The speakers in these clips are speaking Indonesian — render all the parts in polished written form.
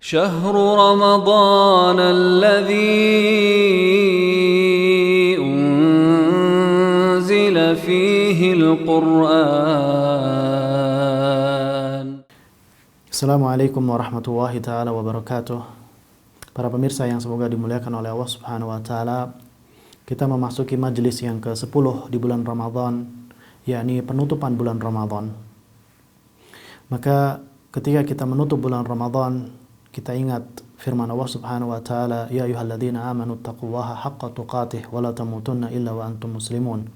شهر رمضان الذي أنزل فيه القرآن. Assalamualaikum warahmatullahi ta'ala wabarakatuh. Para pemirsa yang semoga dimuliakan oleh Allah subhanahu wa ta'ala, kita memasuki majelis yang ke-10 di bulan Ramadan, yakni penutupan bulan Ramadan. Maka ketika kita menutup bulan Ramadan, kita ingat firman Allah subhanahu wa ta'ala, ya ayyuhalladzina amanu taqullaha haqqa tuqatih wa la tamutunna illa wa antum muslimun.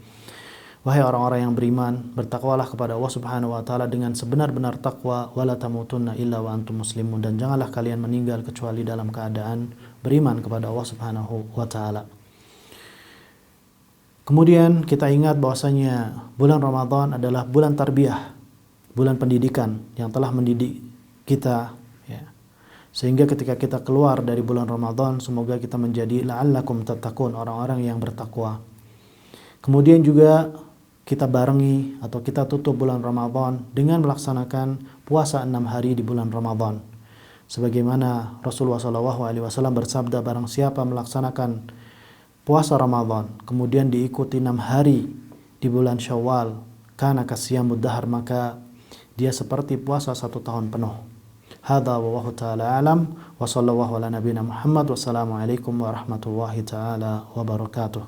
Wahai orang-orang yang beriman, bertakwalah kepada Allah subhanahu wa ta'ala dengan sebenar-benar takwa, wa la tamutunna illa wa antum muslimun, dan janganlah kalian meninggal kecuali dalam keadaan beriman kepada Allah subhanahu wa ta'ala. Kemudian kita ingat bahwasanya bulan Ramadan adalah bulan tarbiyah, bulan pendidikan yang telah mendidik kita, ya. Sehingga ketika kita keluar dari bulan Ramadan, semoga kita menjadi la'allakum tattaqun, orang-orang yang bertakwa. Kemudian juga kita barengi atau kita tutup bulan Ramadan dengan melaksanakan puasa 6 hari di bulan Ramadan. Sebagaimana Rasulullah SAW bersabda, barang siapa melaksanakan puasa Ramadan kemudian diikuti 6 hari di bulan Syawal, kana kasiyamud dahar, maka dia seperti puasa 1 tahun penuh. Hadza wallahu ta'ala alam wa sallallahu ala nabiyina Muhammad. Wassalamualaikum warahmatullahi ta'ala wabarakatuh.